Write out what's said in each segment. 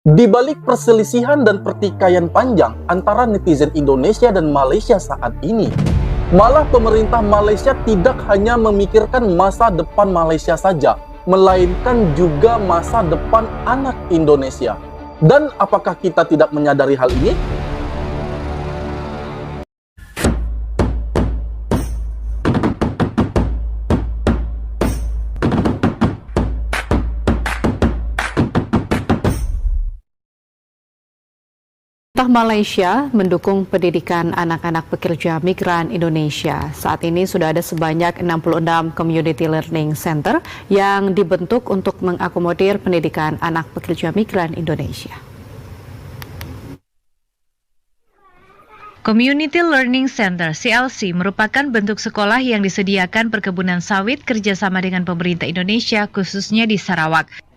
Di balik perselisihan dan pertikaian panjang antara netizen Indonesia dan Malaysia saat ini, malah pemerintah Malaysia tidak hanya memikirkan masa depan Malaysia saja, melainkan juga masa depan anak Indonesia. Dan apakah kita tidak menyadari hal ini? Pemerintah Malaysia mendukung pendidikan anak-anak pekerja migran Indonesia. Saat ini sudah ada sebanyak 66 Community Learning Center yang dibentuk untuk mengakomodir pendidikan anak pekerja migran Indonesia. Community Learning Center (CLC) merupakan bentuk sekolah yang disediakan perkebunan sawit kerjasama dengan pemerintah Indonesia, khususnya di Sarawak.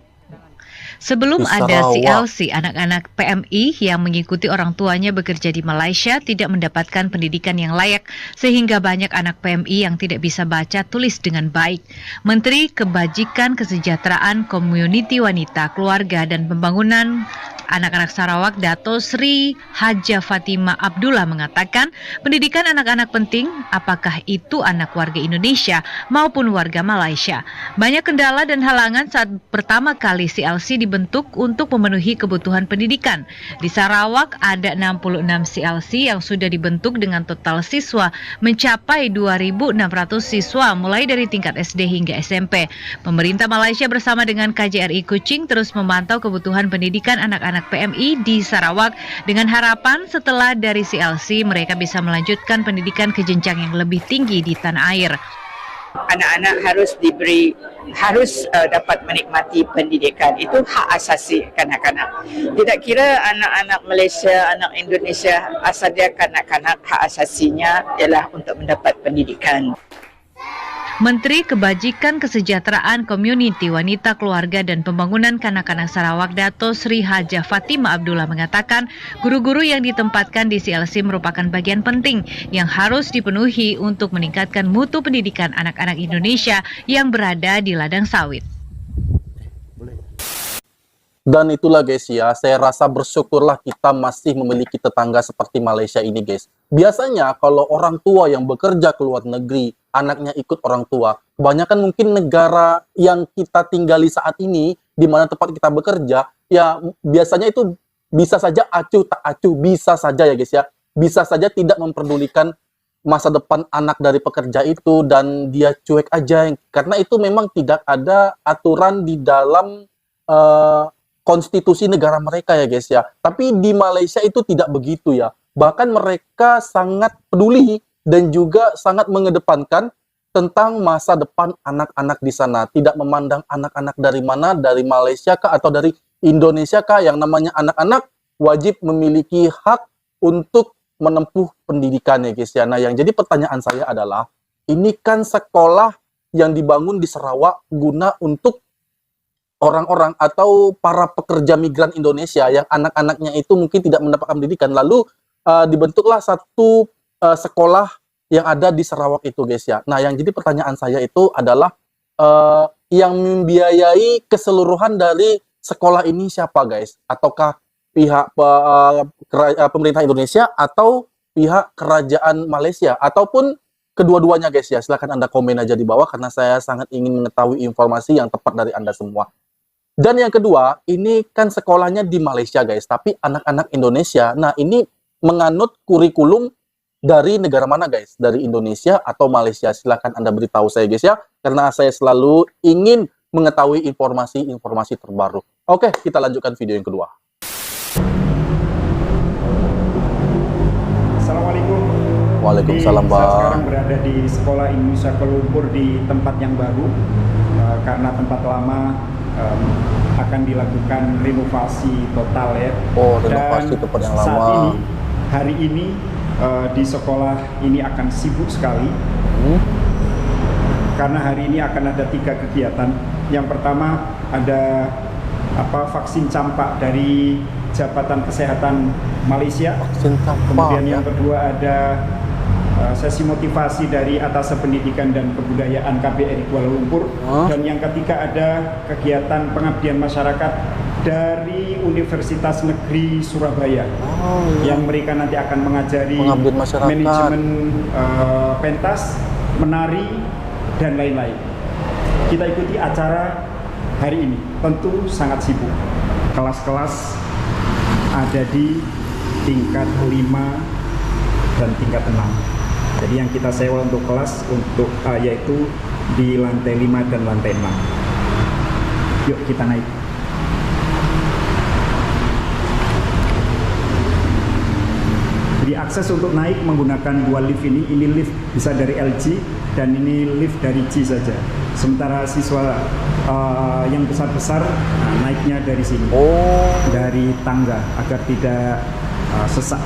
Sebelum ada CLC, anak-anak PMI yang mengikuti orang tuanya bekerja di Malaysia tidak mendapatkan pendidikan yang layak, sehingga banyak anak PMI yang tidak bisa baca tulis dengan baik. Menteri Kebajikan Kesejahteraan Komuniti Wanita, Keluarga dan Pembangunan Anak-anak Sarawak, Dato Sri Haja Fatimah Abdullah mengatakan, pendidikan anak-anak penting, apakah itu anak warga Indonesia maupun warga Malaysia. Banyak kendala dan halangan saat pertama kali CLC dibentuk untuk memenuhi kebutuhan pendidikan. Di Sarawak ada 66 CLC yang sudah dibentuk dengan total siswa mencapai 2.600 siswa mulai dari tingkat SD hingga SMP. Pemerintah Malaysia bersama dengan KJRI Kuching terus memantau kebutuhan pendidikan anak-anak PMI di Sarawak dengan harapan setelah dari CLC mereka bisa melanjutkan pendidikan ke jenjang yang lebih tinggi di tanah air. Anak-anak harus dapat menikmati pendidikan. Itu hak asasi kanak-kanak. Tidak kira anak-anak Malaysia, anak Indonesia, asal dia kanak-kanak, hak asasinya ialah untuk mendapat pendidikan. Menteri Kebajikan Kesejahteraan Komuniti Wanita, Keluarga dan Pembangunan Kanak-kanak Sarawak, Dato Sri Haja Fatimah Abdullah mengatakan, guru-guru yang ditempatkan di CLC merupakan bagian penting yang harus dipenuhi untuk meningkatkan mutu pendidikan anak-anak Indonesia yang berada di ladang sawit. Dan itulah guys ya, saya rasa bersyukurlah kita masih memiliki tetangga seperti Malaysia ini guys. Biasanya kalau orang tua yang bekerja ke luar negeri, anaknya ikut orang tua, kebanyakan mungkin negara yang kita tinggali saat ini, di mana tempat kita bekerja, ya biasanya itu bisa saja acuh tak acuh, bisa saja ya guys ya. Bisa saja tidak memperdulikan masa depan anak dari pekerja itu dan dia cuek aja. Karena itu memang tidak ada aturan di dalam konstitusi negara mereka ya guys ya. Tapi di Malaysia itu tidak begitu ya. Bahkan mereka sangat peduli dan juga sangat mengedepankan tentang masa depan anak-anak di sana. Tidak memandang anak-anak dari mana, dari Malaysia kah atau dari Indonesia kah, yang namanya anak-anak wajib memiliki hak untuk menempuh pendidikan ya guys ya. Nah yang jadi pertanyaan saya adalah, ini kan sekolah yang dibangun di Sarawak guna untuk orang-orang atau para pekerja migran Indonesia yang anak-anaknya itu mungkin tidak mendapatkan pendidikan, lalu dibentuklah satu sekolah yang ada di Sarawak itu guys ya. Nah yang jadi pertanyaan saya itu adalah yang membiayai keseluruhan dari sekolah ini siapa guys? Ataukah pihak pemerintah Indonesia atau pihak kerajaan Malaysia ataupun kedua-duanya guys ya? Silahkan Anda komen aja di bawah karena saya sangat ingin mengetahui informasi yang tepat dari Anda semua. Dan yang kedua, ini kan sekolahnya di Malaysia guys, tapi anak-anak Indonesia. Nah ini menganut kurikulum dari negara mana guys? Dari Indonesia atau Malaysia? Silahkan Anda beritahu saya guys ya, karena saya selalu ingin mengetahui informasi-informasi terbaru. Oke, kita lanjutkan video yang kedua. Assalamualaikum. Waalaikumsalam Saya Bang. sekarang berada di Sekolah Indonesia Kuala Lumpur di tempat yang baru, karena tempat lama akan dilakukan renovasi total ya. Oh, renovasi tempat yang lama. Saat ini, hari ini di sekolah ini akan sibuk sekali. Karena hari ini akan ada 3 kegiatan. Yang pertama ada vaksin campak dari Jabatan Kesehatan Malaysia. Vaksin campak. Kemudian yang kedua ada sesi motivasi dari Atas Pendidikan dan Kebudayaan KBRI Kuala Lumpur. Dan yang ketiga ada kegiatan pengabdian masyarakat dari Universitas Negeri Surabaya yang mereka nanti akan mengajari Pengabdian masyarakat, manajemen pentas, menari, dan lain-lain. Kita ikuti acara hari ini, tentu sangat sibuk. Kelas-kelas ada di tingkat 5 dan tingkat 6. Jadi yang kita sewa untuk kelas yaitu di lantai 5 dan lantai 6. Yuk kita naik. Jadi akses untuk naik menggunakan dua lift ini lift bisa dari LG dan ini lift dari G saja. Sementara siswa yang besar-besar naiknya dari sini, dari tangga agar tidak sesak.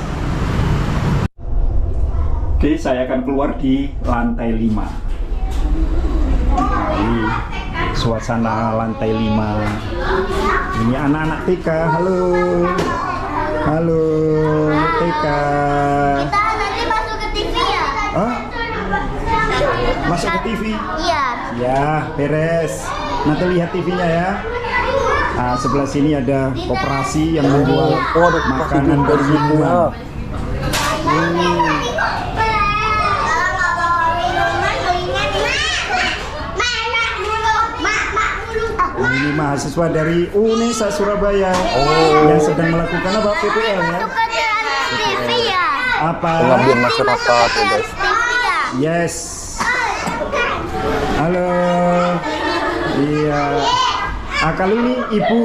Oke, saya akan keluar di lantai 5. Nah, ini suasana lantai 5. Ini anak-anak TK, halo. Halo, TK. Kita nanti masuk ke TV ya? Hah? Masuk ke TV? Iya. Ya, beres. Nanti lihat TV-nya ya. Nah, sebelah sini ada koperasi yang menjual ada makanan dari berjualan. Nah, ini mahasiswa dari UNESA Surabaya yang sedang melakukan apa? PPL ya? TV ya? Apa? Pengabdian masyarakat ya guys. TV ya? Yes. Halo. Iya. Kalau ini ibu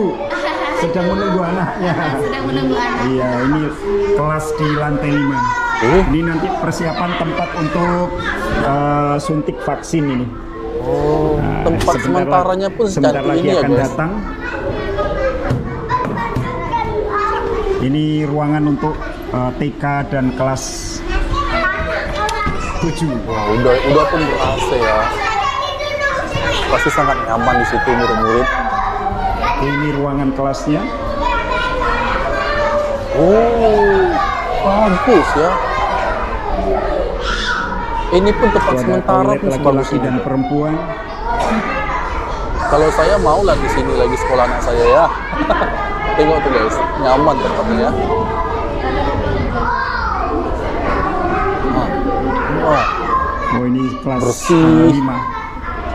sedang menunggu anaknya. Sedang menunggu anak. Iya, ini kelas di lantai 5. Ini nanti persiapan tempat untuk suntik vaksin ini. Nah, Tempat sementaranya pun sebentar seperti lagi ini ya akan guys. datang. Ini ruangan untuk TK dan kelas 7. Wah, udah pun ber-AC ya. Pasti sangat nyaman di situ murid-murid. Ini ruangan kelasnya. Bagus ya. Ini pun tempat Ada sementara toilet pun sebagus laki-laki ini. dan perempuan. Kalau saya mau lah di sini lagi sekolah anak saya ya. Tengok tuh guys, nyaman tempatnya ya. Wah, Oh, ini kelas Bersih. 5.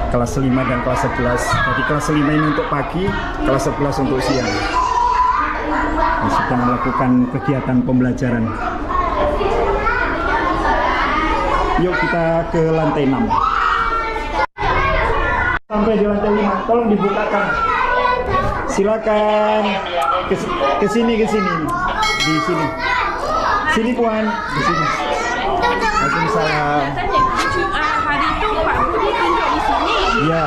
Kelas 5 dan kelas 11. Jadi kelas 5 ini untuk pagi, kelas 11 untuk siang. Ini sedang melakukan kegiatan pembelajaran. Yuk kita ke lantai 6. Sampai di lantai 5, tolong dibukakan. Silakan ke sini. Di sini. Sini Puan, di sini. Waalaikumsalam. Hari itu Pak Budi tunjuk di sini. Iya,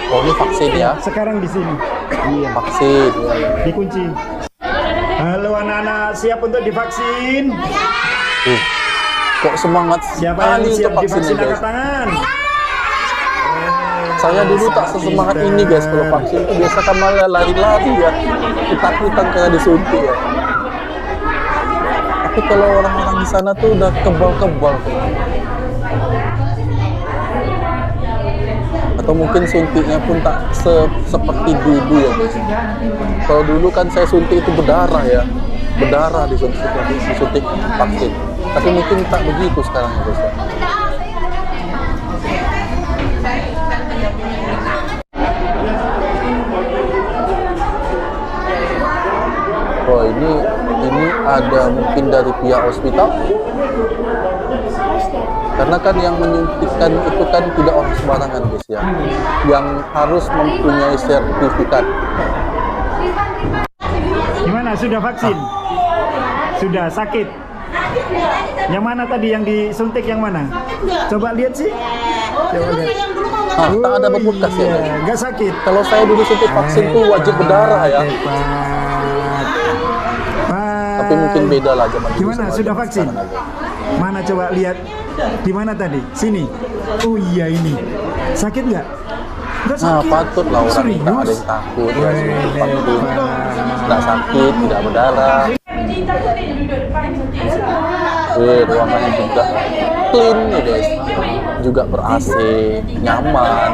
oh ini vaksin ya? sekarang di sini. Iya, Vaksin. Ya, ya. dikunci. Halo anak-anak, siap untuk divaksin? Kok semangat Siapa yang sekali siap untuk vaksin divaksin nih, guys? angkat tangan? Saya dulu tak sesemangat ini guys kalau vaksin itu biasa kan malah lari-lari ya, ketakutan karena disuntik ya. Tapi kalau orang-orang di sana tuh udah kebal-kebal tuh. Atau mungkin suntiknya pun tak seperti dulu ya guys. Kalau dulu kan saya suntik itu berdarah ya, berdarah disuntik vaksin. Tapi mungkin tak begitu sekarang ya guys. Oh ini ada mungkin dari pihak hospital, karena kan yang menyuntikkan itu kan tidak orang sembarangan guys ya, yang harus mempunyai sertifikat. Gimana, sudah vaksin? Sudah sakit? Yang mana tadi yang disuntik, yang mana? Coba lihat sih. Coba lihat. Tak ada bekas ya guys. Nggak sakit. Kalau saya dulu suntik vaksin tuh wajib berdarah ya. Tapi mungkin beda lah zaman dulu Gimana, sama sudah zaman vaksin? sekarang aja. Mana coba lihat. Di mana tadi? Sini. Oh iya ini. Sakit nggak? Nggak Nah, sakit. patut lah orang Serius? tak ada yang takut ya, Weh, patut. hebat. Tidak sakit, tidak berdarah. Ruangannya juga clean nih guys, juga ber AC, nyaman,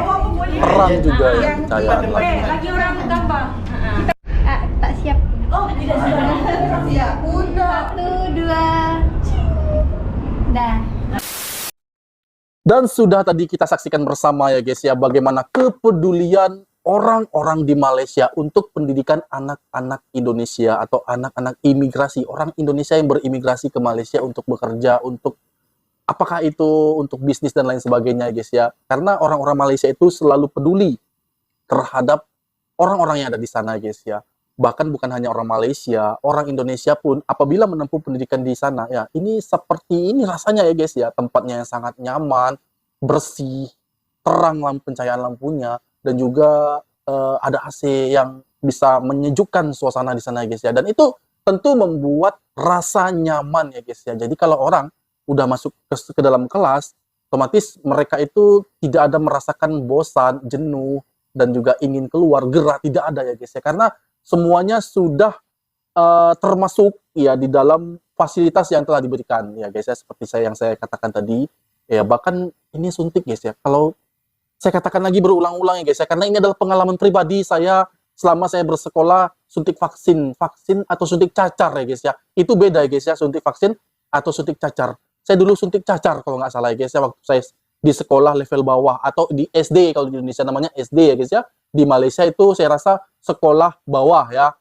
terang juga ya, cahayaan lagi. Lagi orang gambar. Tak siap Satu, dua. Dah. Dan sudah tadi kita saksikan bersama ya guys ya, bagaimana kepedulian orang-orang di Malaysia untuk pendidikan anak-anak Indonesia atau anak-anak imigrasi, orang Indonesia yang berimigrasi ke Malaysia untuk bekerja, untuk apakah itu untuk bisnis dan lain sebagainya guys ya. Karena orang-orang Malaysia itu selalu peduli terhadap orang-orang yang ada di sana guys ya. Bahkan bukan hanya orang Malaysia, orang Indonesia pun apabila menempuh pendidikan di sana ya, ini seperti ini rasanya ya guys ya, tempatnya yang sangat nyaman, bersih, terang pencahayaan lampunya, dan juga ada AC yang bisa menyejukkan suasana di sana ya guys ya. Dan itu tentu membuat rasa nyaman ya guys ya. Jadi kalau orang udah masuk ke dalam kelas, otomatis mereka itu tidak ada merasakan bosan, jenuh, dan juga ingin keluar, gerah, tidak ada ya guys ya. Karena semuanya sudah termasuk ya di dalam fasilitas yang telah diberikan ya guys ya, seperti yang saya katakan tadi ya. Bahkan ini suntik guys ya, kalau saya katakan lagi berulang-ulang ya guys ya, karena ini adalah pengalaman pribadi saya selama saya bersekolah. Suntik vaksin atau suntik cacar ya guys ya, itu beda ya guys ya, suntik vaksin atau suntik cacar. Saya dulu suntik cacar kalau nggak salah ya guys ya, waktu saya di sekolah level bawah atau di SD, kalau di Indonesia namanya SD ya guys ya. Di Malaysia itu saya rasa sekolah bawah ya.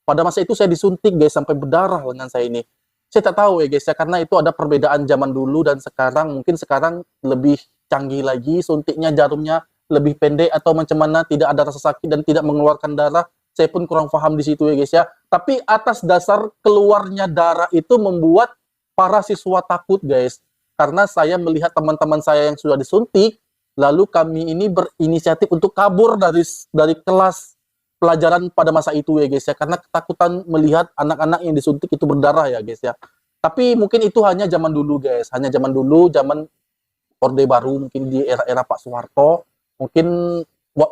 Pada masa itu saya disuntik guys, sampai berdarah lengan saya ini. Saya tak tahu ya guys ya, karena itu ada perbedaan zaman dulu dan sekarang. Mungkin sekarang lebih canggih lagi, suntiknya jarumnya lebih pendek atau macam mana, tidak ada rasa sakit dan tidak mengeluarkan darah. Saya pun kurang paham di situ ya guys ya. Tapi atas dasar keluarnya darah itu membuat para siswa takut guys. Karena saya melihat teman-teman saya yang sudah disuntik, lalu kami ini berinisiatif untuk kabur dari kelas pelajaran pada masa itu ya guys ya, karena ketakutan melihat anak-anak yang disuntik itu berdarah ya guys ya. Tapi mungkin itu hanya zaman dulu guys, hanya zaman dulu, zaman Orde Baru, mungkin di era-era Pak Soeharto, mungkin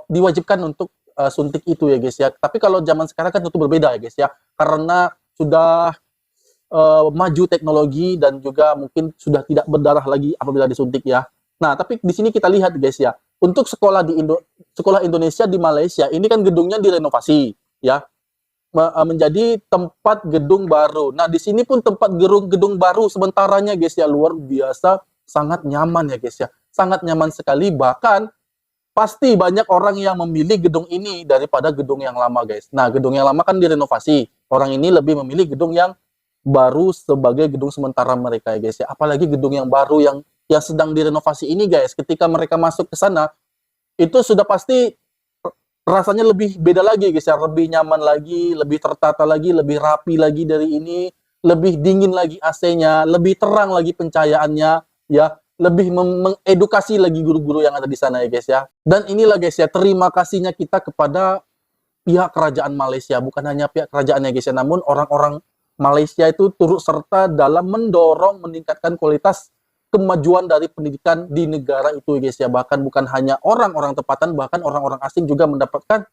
diwajibkan untuk suntik itu ya guys ya. Tapi kalau zaman sekarang kan tentu berbeda ya guys ya, karena sudah maju teknologi dan juga mungkin sudah tidak berdarah lagi apabila disuntik ya. Nah, tapi di sini kita lihat guys ya, untuk sekolah sekolah Indonesia di Malaysia ini kan gedungnya direnovasi ya, menjadi tempat gedung baru. Nah, di sini pun tempat gedung baru sementaranya guys ya, luar biasa sangat nyaman ya guys ya. Sangat nyaman sekali, bahkan pasti banyak orang yang memilih gedung ini daripada gedung yang lama guys. Nah, gedung yang lama kan direnovasi. Orang ini lebih memilih gedung yang baru sebagai gedung sementara mereka ya guys ya. Apalagi gedung yang baru yang sedang direnovasi ini guys, ketika mereka masuk ke sana itu sudah pasti rasanya lebih beda lagi guys ya, lebih nyaman lagi, lebih tertata lagi, lebih rapi lagi dari ini, lebih dingin lagi AC-nya, lebih terang lagi pencahayaannya ya, lebih mengedukasi lagi guru-guru yang ada di sana ya guys ya. Dan inilah guys ya, terima kasihnya kita kepada pihak kerajaan Malaysia, bukan hanya pihak kerajaannya guys ya, namun orang-orang Malaysia itu turut serta dalam mendorong meningkatkan kualitas kemajuan dari pendidikan di negara itu guys ya. Bahkan bukan hanya orang-orang tempatan, bahkan orang-orang asing juga mendapatkan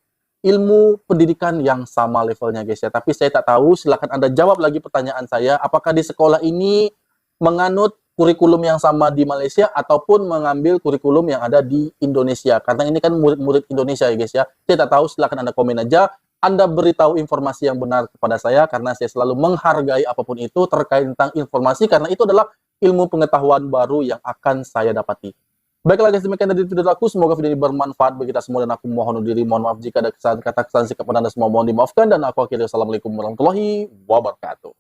ilmu pendidikan yang sama levelnya guys ya. Tapi saya tak tahu, silakan Anda jawab lagi pertanyaan saya, apakah di sekolah ini menganut kurikulum yang sama di Malaysia ataupun mengambil kurikulum yang ada di Indonesia, karena ini kan murid-murid Indonesia ya guys ya. Saya tak tahu, silakan Anda komen aja, Anda beritahu informasi yang benar kepada saya, karena saya selalu menghargai apapun itu terkait tentang informasi, karena itu adalah ilmu pengetahuan baru yang akan saya dapati. Baiklah guys, demikian dari video aku. Semoga video ini bermanfaat bagi kita semua, dan aku mohon undur diri. Mohon maaf jika ada kesalahan kata, kesalahan sikap Anda semua mohon dimaafkan, dan aku akhiri. Wassalamualaikum warahmatullahi wabarakatuh.